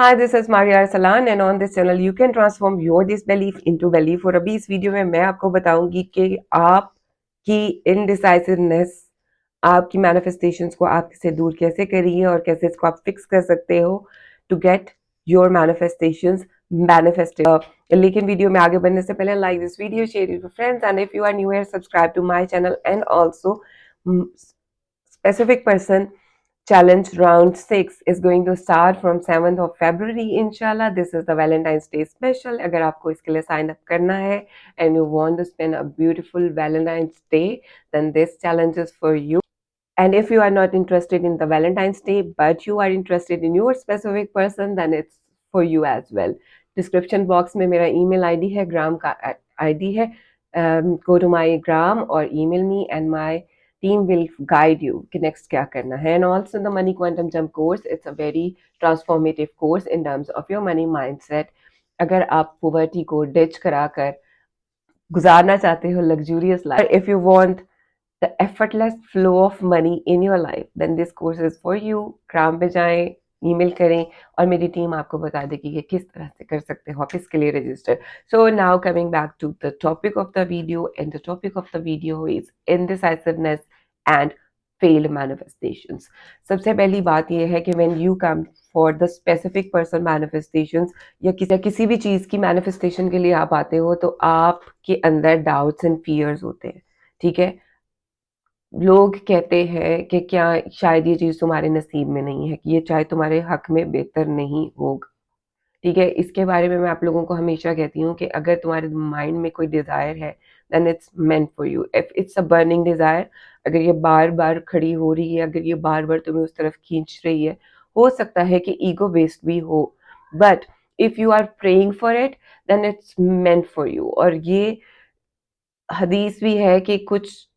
Hi, this is Maria Arsalan and on this channel you can transform your disbelief into belief। और अभी इस video में मैं आपको बताऊंगी कि आपकी इनडिसाइसिवनेस, आपकी मैनिफेस्टेशंस को आप इससे दूर कैसे करिए और कैसे इसको आप फिक्स कर सकते हो to get your manifestations manifested. लेकिन वीडियो में आगे बढ़ने से पहले like this video, share it with friends and if you are new here subscribe to my channel and also specific person challenge round 6 is going to start from 7th of February inshallah। This is the Valentine's Day special। अगर आपको इसके लिए sign up करना है and you want to spend a beautiful Valentine's Day, then this challenge is for you। And if you are not interested in the Valentine's Day but you are interested in your specific person, then it's for you as well। Description box में मेरा email ID है, gram का ID है। Go to my gram or email me and my team will guide you कि next क्या करना है। And also the Money Quantum Jump course, it's a very transformative course in terms of your money mindset। अगर आप poverty को ditch कराकर गुजारना चाहते हो luxurious life, if you want the effortless flow of money in your life, then this course is for you। gram पे जाएं, email करें और मेरी टीम आपको बता देगी कि किस तरह से कर सकते हो आप इसके लिए register. So now coming back to the topic of the video, and the topic of the video is indecisiveness and failed manifestations. सबसे पहली बात यह है कि when you come for the specific person manifestations या किसी भी चीज़ की मैनिफेस्टेशन के लिए आप आते हो तो आपके अंदर डाउट्स एंड फियर्स होते हैं, ठीक है। लोग कहते हैं कि क्या शायद ये चीज़ तुम्हारे नसीब में नहीं है, कि ये चाहे तुम्हारे हक में बेहतर नहीं होगा, ठीक है। इसके बारे में मैं आप लोगों को हमेशा कहती हूँ कि अगर तुम्हारे माइंड में कोई डिज़ायर है then it's meant for you. If it's a burning desire, अगर ये बार बार खड़ी हो रही है, अगर ये बार बार तुम्हें उस तरफ खींच रही है, हो सकता है कि ईगो बेस्ड भी हो, but if you are praying for it then it's meant for you. और ये हदीस भी है कि कुछ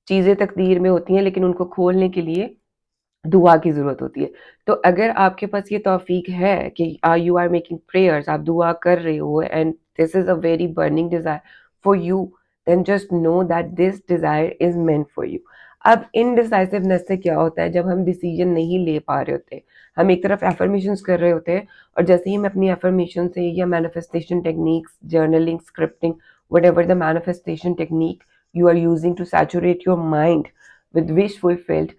चीज़ें तकदीर में होती हैं लेकिन उनको खोलने के लिए दुआ की ज़रूरत होती है। तो अगर आपके पास ये तौफीक है कि यू आर मेकिंग प्रेयर्स, आप दुआ कर रहे हो and this is a very burning desire for you, then just know that this desire is meant for you. अब इनडिसाइसिवनेस से क्या होता है, जब हम डिसीजन नहीं ले पा रहे होते, हम एक तरफ एफर्मेशंस कर रहे होते हैं और जैसे ही हम अपनी एफर्मेशन से या manifestation techniques, journaling, scripting, whatever the manifestation technique you are using to saturate your mind with wish fulfilled,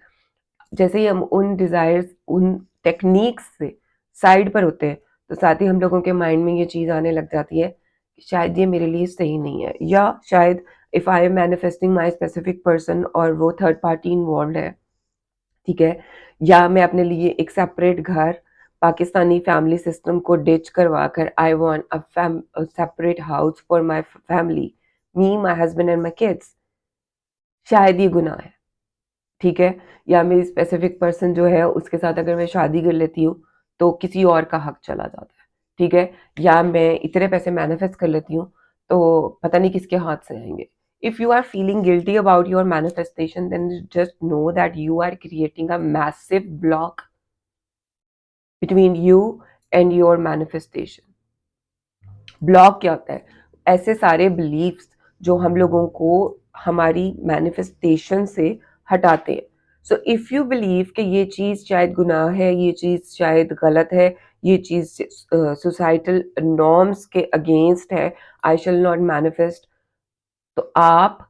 जैसे ही हम उन डिज़ायर्स, उन टेक्निक्स से साइड पर होते हैं तो साथ ही हम लोगों के माइंड में ये चीज़ आने लग जाती है कि शायद ये मेरे लिए सही नहीं है, या शायद if I am manifesting my specific person और वो थर्ड पार्टी इन्वॉल्व है, ठीक है, या मैं अपने लिए एक सेपरेट घर पाकिस्तानी फैमिली सिस्टम को डिच करवा कर I want a separate house for my family, me, my husband and my kids, शायद ये गुनाह है, ठीक है। या मेरी स्पेसिफिक पर्सन जो है उसके साथ अगर मैं शादी कर लेती हूँ तो किसी और का हक चला जाता है, ठीक है। या मैं इतने पैसे मैनिफेस्ट कर लेती हूँ तो पता नहीं किसके हाथ से आएंगे। If you are feeling guilty about your manifestation, then just know that you are creating a massive block between you and your manifestation। Block क्या होता है? ऐसे सारे बिलीफ्स जो हम लोगों को हमारी मैनिफेस्टेशन से हटाते हैं। सो इफ़ यू बिलीव कि ये चीज़ शायद गुनाह है, ये चीज़ शायद गलत है, ये चीज़ सोसाइटल नॉर्म्स के अगेंस्ट है, आई शैल नॉट मैनिफेस्ट, तो आप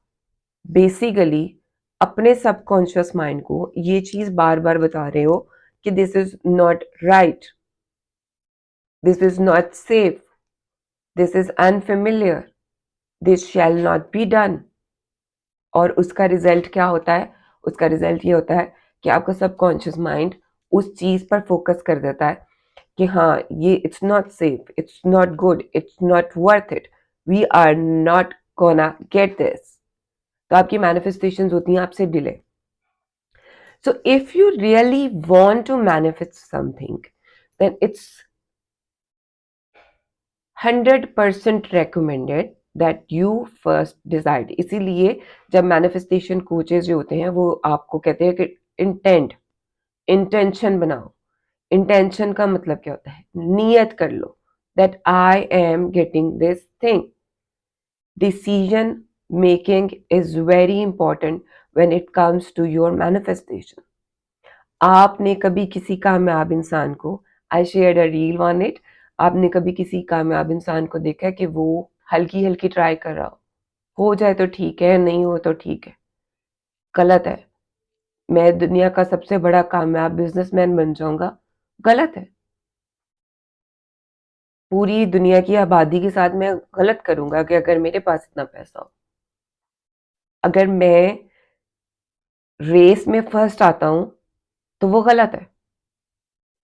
बेसिकली अपने सबकॉन्शियस माइंड को ये चीज़ बार बार बता रहे हो कि this is not right, this is not safe, this is unfamiliar, this shall not be done. और उसका रिजल्ट क्या होता है? उसका रिजल्ट ये होता है कि आपका सबकॉन्शियस माइंड उस चीज पर फोकस कर देता है कि हाँ ये it's not safe, it's not good, it's not worth it, we are not gonna get this. तो आपकी मैनिफेस्टेशंस होती हैं आपसे delay. So if you really want to manifest something then it's 100% recommended that you first decide। इसीलिए जब manifestation coaches जो होते हैं वो आपको कहते हैं कि इंटेंशन बनाओ। इंटेंशन का मतलब क्या होता है? नियत कर लो that I am getting this thing। Decision making is very important when it comes to your manifestation। आपने कभी किसी कामयाब इंसान को I shared a reel on it. आपने कभी किसी कामयाब इंसान को देखा है कि वो हल्की हल्की ट्राई कर रहा हो जाए तो ठीक है, नहीं हो तो ठीक है? गलत है. मैं दुनिया का सबसे बड़ा कामयाब बिजनेसमैन बन जाऊंगा? गलत है. पूरी दुनिया की आबादी के साथ मैं गलत करूंगा कि अगर मेरे पास इतना पैसा हो. अगर मैं रेस में फर्स्ट आता हूं तो वो गलत है,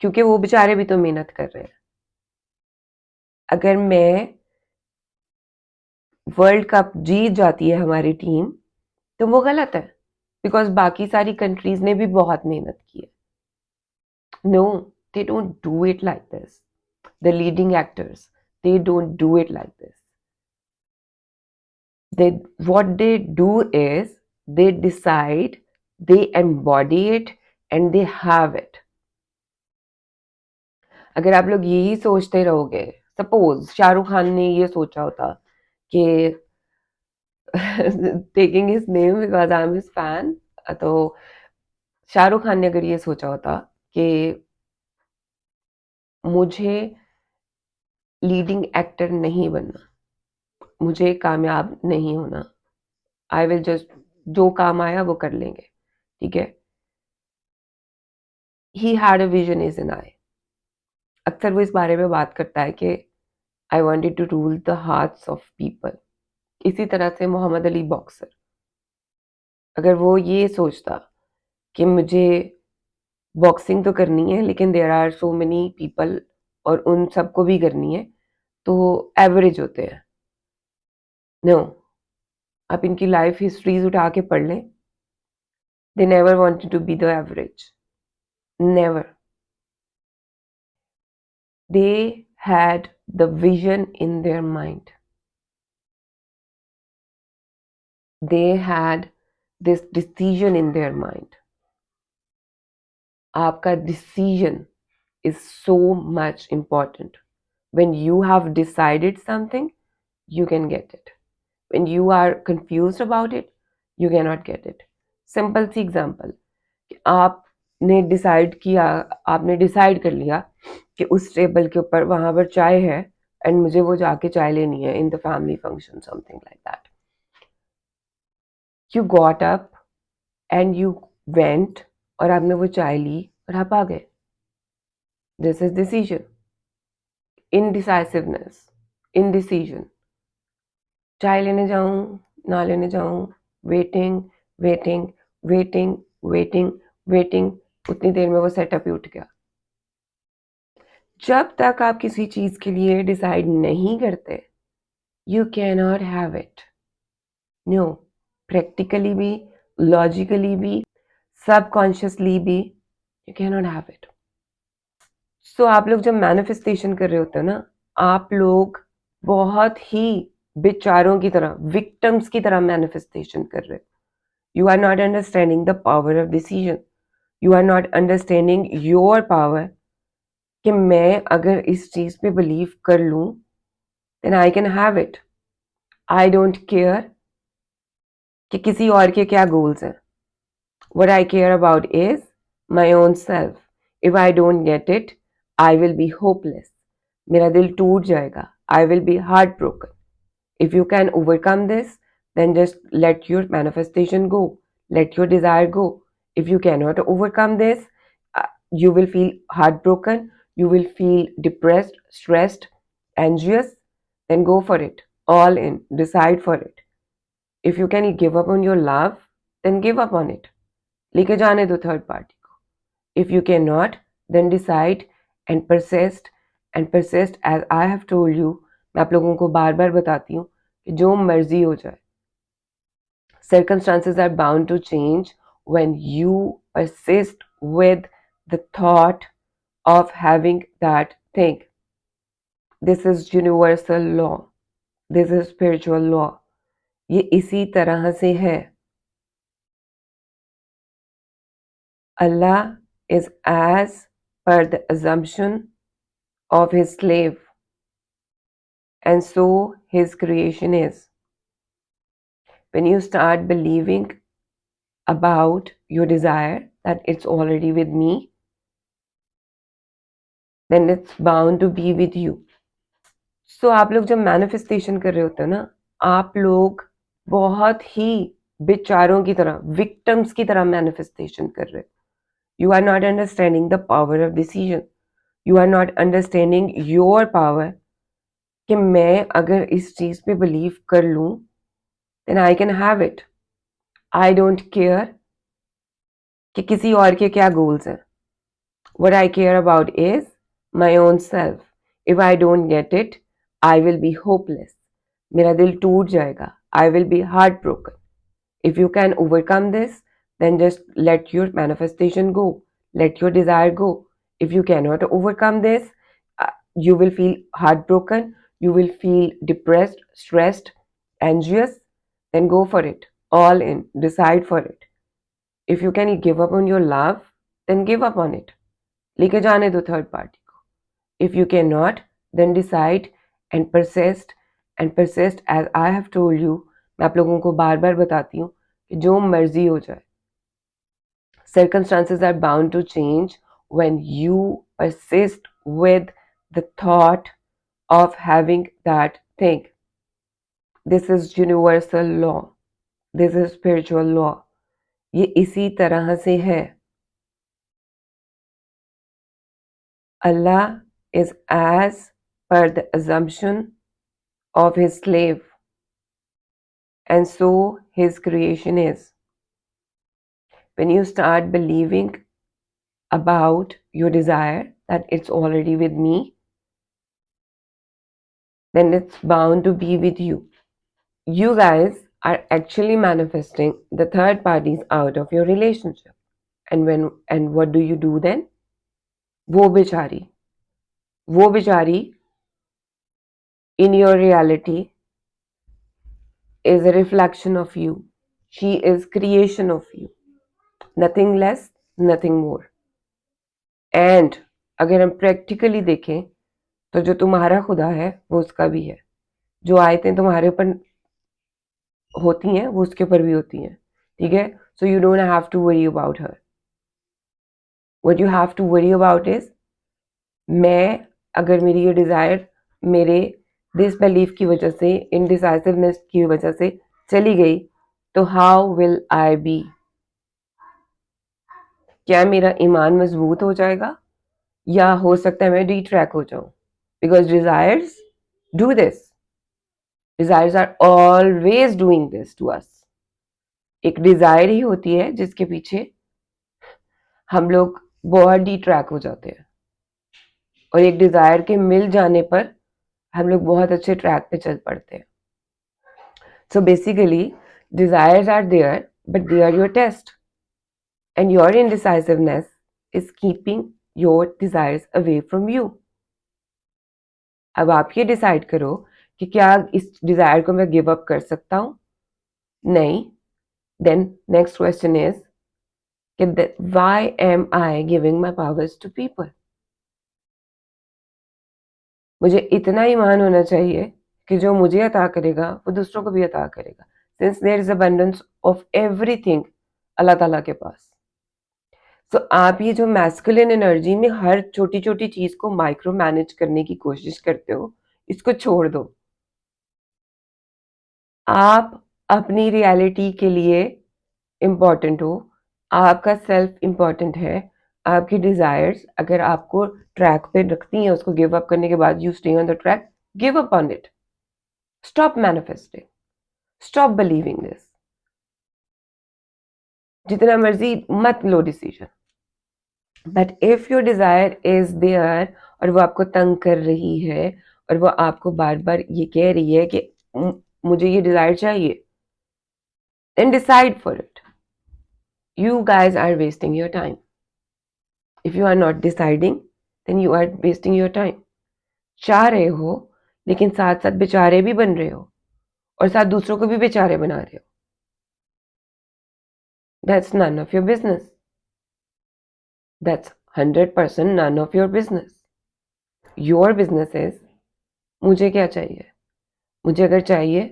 क्योंकि वो बेचारे भी तो मेहनत कर रहे हैं. अगर मैं वर्ल्ड कप जीत जाती है हमारी टीम तो वो गलत है, बिकॉज बाकी सारी कंट्रीज ने भी बहुत मेहनत की है. No, they don't do it like this. The leading actors, they don't do it like this. What they do is they decide, they embody it, and they have it. अगर आप लोग यही सोचते रहोगे, सपोज शाहरुख खान ने ये सोचा होता कि taking his name because I am his fan, तो शाहरुख खान ने अगर ये सोचा होता कि मुझे लीडिंग एक्टर नहीं बनना, मुझे कामयाब नहीं होना, आई विल जस्ट जो काम आया वो कर लेंगे, ठीक है. He had a vision is an I. अक्सर वो इस बारे में बात करता है कि I wanted to rule the hearts of people. इसी तरह से मोहम्मद अली बॉक्सर, अगर वो ये सोचता कि मुझे बॉक्सिंग तो करनी है लेकिन there are so many people और उन सबको भी करनी है, तो एवरेज होते हैं. नो, आप इनकी लाइफ हिस्ट्रीज उठा के पढ़ लें. They never wanted to be the average. Never. They had the vision in their mind. They had this decision in their mind. आपका decision is so much important. When you have decided something, you can get it. When you are confused about it, you cannot get it. Simple सी example. आपने decide किया, आपने decide कर लिया कि उस table के ऊपर वहां पर चाय है एंड मुझे वो जाके चाय लेनी है in the family function, something like that. You got up and you went और आपने वो चाय ली और आप आ गए. This is decision. Indecisiveness, indecision. चाय लेने जाऊं, ना लेने जाऊं, waiting, waiting, waiting, waiting, waiting. उतनी देर में वो सेटअप ही उठ गया. जब तक आप किसी चीज के लिए डिसाइड नहीं करते, you can not have it. No, practically भी, लॉजिकली भी, सबकॉन्शियसली भी, you can not have it. So आप लोग जब मैनिफेस्टेशन कर रहे होते हो ना, आप लोग बहुत ही बेचारों की तरह, विक्टिम्स की तरह मैनिफेस्टेशन कर रहे हो. You are not understanding the power of decision. You are not understanding your power कि मैं अगर इस चीज पे बिलीव कर लूं then I can have it. I don't care कि किसी और के क्या गोल्स हैं. What I care about is my own self. If I don't get it, I will be hopeless. मेरा दिल टूट जाएगा. I will be heart broken. If you can overcome this, then just let your manifestation go. Let your desire go. If you cannot overcome this, you will feel heartbroken. You will feel depressed, stressed, anxious. Then go for it. All in. Decide for it. If you can give up on your love, then give up on it. लेके जाने दो third party को. If you cannot, then decide and persist and persist as I have told you. मैं आप लोगों को बार बार बताती हूँ कि जो मर्जी हो जाए, circumstances are bound to change when you persist with the thought of having that thing. This is universal law. This is spiritual law. ये इसी तरह से है. Allah is as per the assumption of his slave, and so his creation is. When you start believing about your desire that it's already with me, then it's bound to be with you. So आप लोग जब manifestation कर रहे होते हो ना, आप लोग बहुत ही बेचारों की तरह, विक्टिम्स की तरह मैनिफेस्टेशन कर रहे हो. You are not understanding the power of decision. You are not understanding your power कि मैं अगर इस चीज पे बिलीव कर लूं then I can have it. I don't care कि किसी और के क्या goals हैं. What I care about is my own self. If I don't get it, I will be hopeless. मेरा दिल टूट जाएगा. I will be heartbroken. If you can overcome this, then just let your manifestation go. Let your desire go. If you cannot overcome this, you will feel heartbroken. You will feel depressed, stressed, anxious. Then go for it. All in. Decide for it. If you can give up on your love, then give up on it. लेके जाने दो third party को. If you cannot, then decide and persist as I have told you. मैं आप लोगों को बार बार बताती हूँ कि जो मर्जी हो जाए, circumstances are bound to change when you persist with the thought of having that thing. This is universal law. This is spiritual law. ये इसी तरह से है. Allah is as per the assumption of his slave, and so his creation is. When you start believing about your desire that it's already with me, then it's bound to be with you. You guys are actually manifesting the third parties out of your relationship. And what do you do then? वो बेचारी in your reality is a reflection of you. She is creation of you. Nothing less, nothing more. And अगर हम practically देखें तो जो तुम्हारा खुदा है वो उसका भी है. जो आयतें तुम्हारे ऊपर होती हैं वो उसके ऊपर भी होती हैं. ठीक है? So you don't have to worry about her. What you have to worry about is, मैं अगर मेरी ये डिज़ायर मेरे डिसबिलीफ की वजह से, इनडिसाइसिवनेस की वजह से चली गई तो हाउ विल आई बी. क्या मेरा ईमान मजबूत हो जाएगा या हो सकता है मैं डिट्रैक हो जाऊं. Because desires do this. Desires are always doing this to us. एक डिजायर ही होती है जिसके पीछे हम लोग बहुत डिट्रैक हो जाते हैं, और एक डिजायर के मिल जाने पर हम लोग बहुत अच्छे ट्रैक पे चल पड़ते हैं. So basically desires are there, but they are your test, and your indecisiveness is keeping your desires away from you. अब आप ये डिसाइड करो कि क्या इस डिजायर को मैं गिव अप कर सकता हूं. नहीं. देन नेक्स्ट क्वेश्चन इज कि why am I giving my powers to people. मुझे इतना ईमान होना चाहिए कि जो मुझे अता करेगा वो दूसरों को भी अता करेगा. Since there is abundance of everything Allah Taala के पास. तो आप ये जो मैस्कुलिन एनर्जी में हर छोटी छोटी चीज को माइक्रो मैनेज करने की कोशिश करते हो, इसको छोड़ दो. आप अपनी रियलिटी के लिए इम्पॉर्टेंट हो. आपका सेल्फ इम्पॉर्टेंट है. आपकी डिजायर्स अगर आपको ट्रैक पे रखती हैं, उसको गिव अप करने के बाद you stay on the track, give up on it. Stop manifesting. Stop believing this. जितना मर्जी मत लो decision. But if your desire is there और वो आपको तंग कर रही है और वो आपको बार बार ये कह रही है कि मुझे ये डिजायर चाहिए, then decide for it. You guys are wasting your time. If you are not deciding, then you are wasting your time. चाह रहे हो लेकिन साथ साथ बेचारे भी बन रहे हो और साथ दूसरों को भी बेचारे बना रहे हो. That's none of your business. That's 100% none of your business. Your business is, मुझे क्या चाहिए. मुझे अगर चाहिए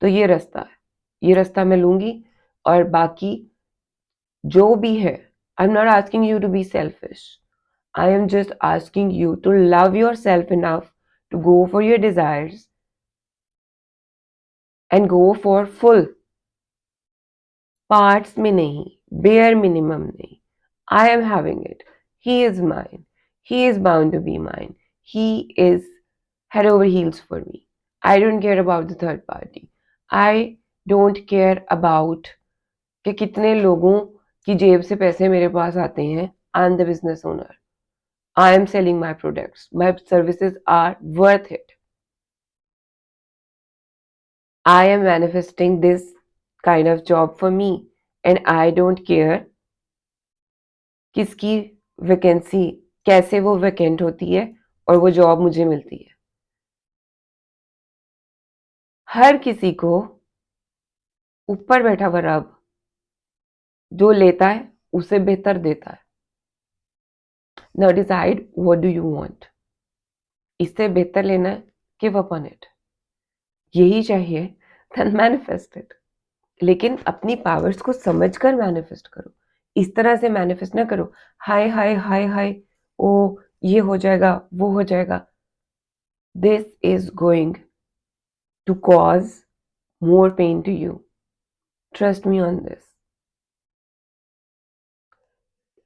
तो ये रास्ता मैं लूंगी, और बाकी जो भी है, I am not asking you to be selfish. I am just asking you to love yourself enough to go for your desires and go for full. Parts में नहीं, bare minimum नहीं. I am having it. He is mine. He is bound to be mine. He is head over heels for me. I don't care about the third party. I don't care about कि कितने लोगों की जेब से पैसे मेरे पास आते हैं. I am the business owner. I am selling my products. My services are worth it. I am manifesting this kind of job for me and I don't care किसकी वैकेंसी कैसे वो वैकेंट होती है और वो जॉब मुझे मिलती है. हर किसी को ऊपर बैठा हुआ रब जो लेता है उसे बेहतर देता है. Now decide what do you want. इससे बेहतर लेना है, गिव अप ऑन इट. यही चाहिए देन मैनिफेस्ट इट. लेकिन अपनी पावर्स को समझकर मैनिफेस्ट करो. इस तरह से मैनिफेस्ट ना करो हाय हाय हाय हाय ओ ये हो जाएगा वो हो जाएगा. This is going to cause more pain to you. Trust me on this.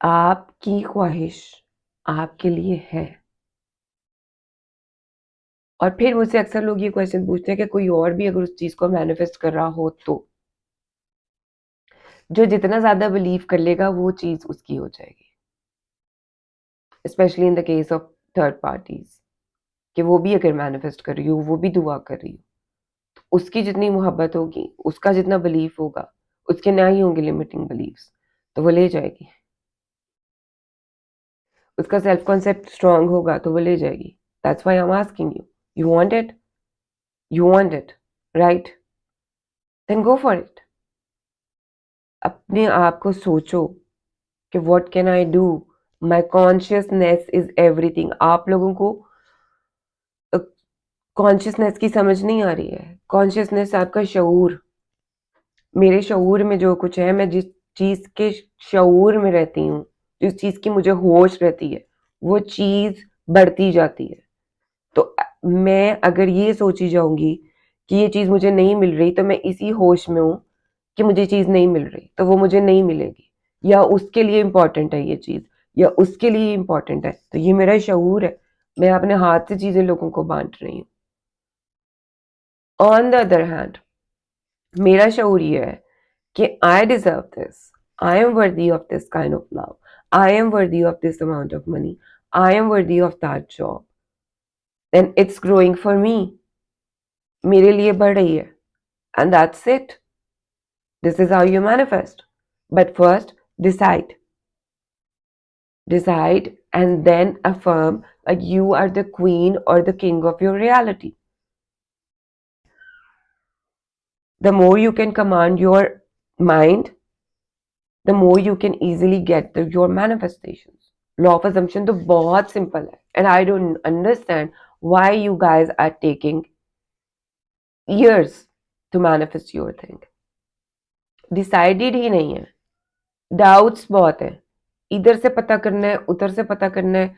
आपकी ख्वाहिश आपके लिए है. और फिर मुझसे अक्सर लोग ये क्वेश्चन पूछते हैं कि कोई और भी अगर उस चीज को मैनिफेस्ट कर रहा हो तो जो जितना ज्यादा बिलीव कर लेगा वो चीज उसकी हो जाएगी. Specially in the case of third parties कि वो भी अगर मैनिफेस्ट कर रही हो वो भी दुआ कर रही हो तो उसकी जितनी मोहब्बत होगी उसका जितना बिलीफ होगा उसके ना ही होंगे लिमिटिंग बिलीव्स तो वो ले जाएगी. उसका सेल्फ कॉन्सेप्ट स्ट्रांग होगा तो वो ले जाएगी. That's why I am asking you. You want it. You want it right. Then go for it. अपने आप को सोचो कि what can I do. My consciousness is everything. आप लोगों को कॉन्शियसनेस की समझ नहीं आ रही है. कॉन्शियसनेस आपका शऊर. मेरे शऊर में जो कुछ है मैं जिस चीज के शऊर में रहती हूँ जिस चीज की मुझे होश रहती है वो चीज बढ़ती जाती है. तो मैं अगर ये सोची जाऊंगी कि ये चीज मुझे नहीं मिल रही तो मैं इसी होश में हूँ कि मुझे चीज नहीं मिल रही तो वो मुझे नहीं मिलेगी या उसके लिए इम्पोर्टेंट है ये चीज या उसके लिए इम्पोर्टेंट है तो ये मेरा शऊर है. मैं अपने हाथ से चीजें लोगों को बांट रही हूँ. ऑन द अदर हैंड मेरा शऊर ये है कि I deserve this. I am worthy of this kind of love. I am worthy of this amount of money. I am worthy of that job. Then it's growing for me. मेरे लिए बढ़ रही है. And that's it. This is how you manifest. But first, decide. Decide and then affirm like you are the queen or the king of your reality. The more you can command your mind, the more you can easily get your manifestations. Law of assumption तो बहुत simple है. And I don't understand why you guys are taking years to manifest your thing. Decided ही नहीं है. Doubts बहुत है. इधर से पता करना है उधर से पता करना है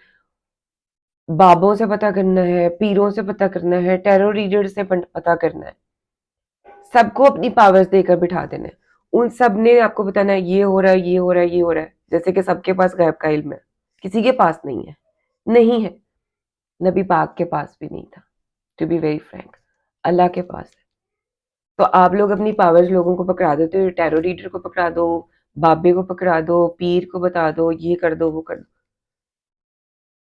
बाबों से पता करना है पीरों से पता करना है टैरो रीडर से पता करना है. सबको अपनी पावर्स देकर बिठा देना है. उन सब ने आपको बताना है ये हो रहा है ये हो रहा है ये हो रहा है जैसे कि सबके पास गैब का इल्म है. किसी के पास नहीं है. नहीं है. नबी पाक के पास भी नहीं था. टू बी वेरी फ्रैंक अल्लाह के पास है. तो आप लोग अपनी पावर्स लोगों को पकड़ा देते हो. टैरो रीडर को पकड़ा दो बाबे को पकड़ा दो पीर को बता दो ये कर दो वो कर दो.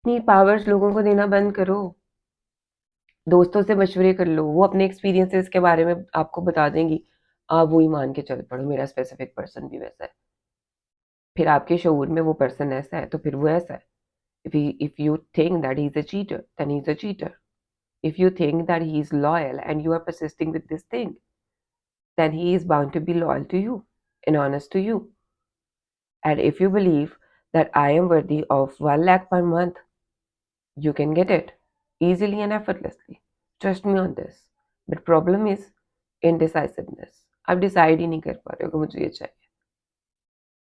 अपनी पावर्स लोगों को देना बंद करो. दोस्तों से मशवरे कर लो. वो अपने एक्सपीरियंसेस के बारे में आपको बता देंगी. आप वही मान के चल पड़ो मेरा स्पेसिफिक पर्सन भी वैसा है. फिर आपके शऊर में वो पर्सन ऐसा है तो फिर वो ऐसा है. if you think that he's a cheater then he's a cheater. If you think that he is loyal and you are persisting with this thing then he is bound to be loyal to you and honest to you. And if you believe that I am worthy of 1 lakh per month you can get it easily and effortlessly. Trust me on this. But problem is indecisiveness. आप decide ही नहीं कर पा रहे हो कि मुझे ये चाहिए.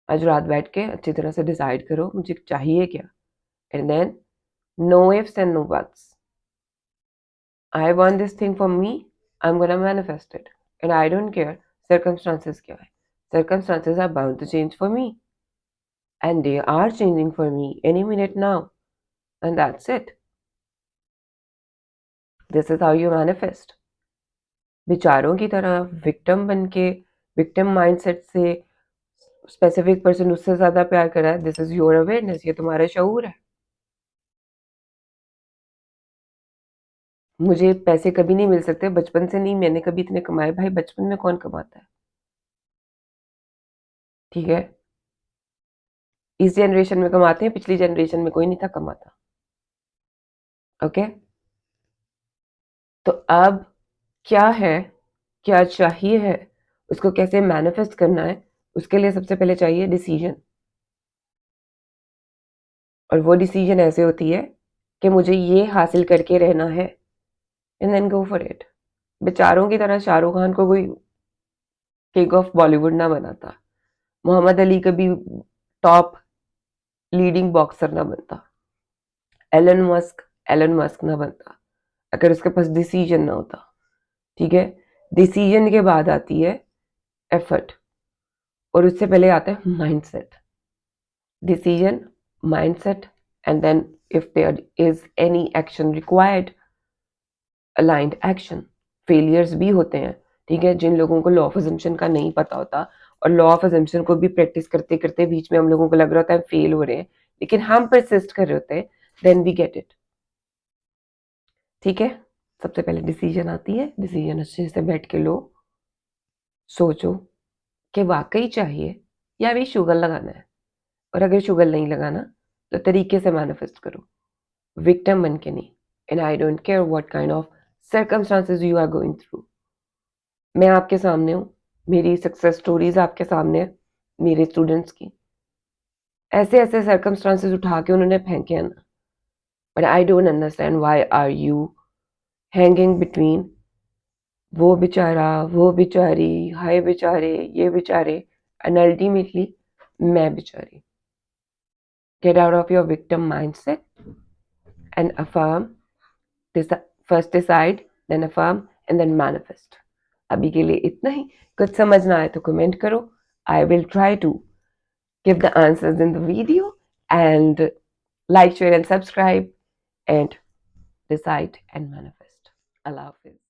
आज रात बैठ के अच्छी तरह से डिसाइड करो मुझे चाहिए क्या. and then no ifs and no buts. I want this thing for me, I'm gonna manifest it. And I don't care circumstances क्या है. Circumstances are bound to change for me. And they are changing for me any minute now. And that's it. This is how you manifest. विचारों की तरह victim बन के victim mindset से specific person उससे ज्यादा प्यार कर रहा है. This is your awareness. ये तुम्हारा शऊर है. मुझे पैसे कभी नहीं मिल सकते, बचपन से नहीं मैंने कभी इतने कमाए. भाई बचपन में कौन कमाता है? ठीक है, इस जनरेशन में कमाते हैं, पिछली जनरेशन में कोई नहीं था कमाता. ओके, तो अब क्या है, क्या चाहिए है, उसको कैसे मैनिफेस्ट करना है, उसके लिए सबसे पहले चाहिए डिसीजन. और वो डिसीजन ऐसे होती है कि मुझे ये हासिल करके रहना है, and then go for it. बेचारों की तरह शाहरुख खान को कोई किंग ऑफ बॉलीवुड ना बनाता, मोहम्मद अली कभी टॉप लीडिंग बॉक्सर ना बनता, एलन मस्क ना बनता अगर उसके पास डिसीजन ना होता. ठीक है, डिसीजन के बाद आती है एफर्ट, और उससे पहले आता है mindset. Decision, mindset, and then if there is any action required, aligned action. Failures भी होते हैं. ठीक है, जिन लोगों को लॉ ऑफ अजम्पशन का नहीं पता होता, और लॉ ऑफ अजम्पशन को भी प्रैक्टिस करते करते बीच में हम लोगों को लग रहा होता है फेल हो रहे हैं, लेकिन हम परसिस्ट कर रहे होते हैं, देन वी गेट इट. ठीक है, सबसे पहले डिसीजन आती है. डिसीजन अच्छे से बैठ के लो, सोचो कि वाकई चाहिए या अभी शुगर लगाना है. और अगर शुगर नहीं लगाना तो तरीके से मैनिफेस्ट करो, विक्टिम बन के नहीं. And I don't care what kind of circumstances you are going through. मैं आपके सामने हूँ, मेरी सक्सेस स्टोरीज आपके सामने है, मेरे स्टूडेंट्स की. ऐसे ऐसे सर्कमस्टांसेस उठा के उन्होंने फेंके हैं ना, but I don't understand why are you hanging between वो बेचारा, वो बेचारी, हाय बेचारे, ये बेचारे, एंड अल्टीमेटली मैं बेचारी. Get out of your victim mindset and affirm. First decide, then affirm, and then manifest. अभी के लिए इतना ही. कुछ समझ ना आए तो कमेंट करो. I will try to give the answers in the video, and like, share and subscribe, and decide and manifest. Allah Hafiz.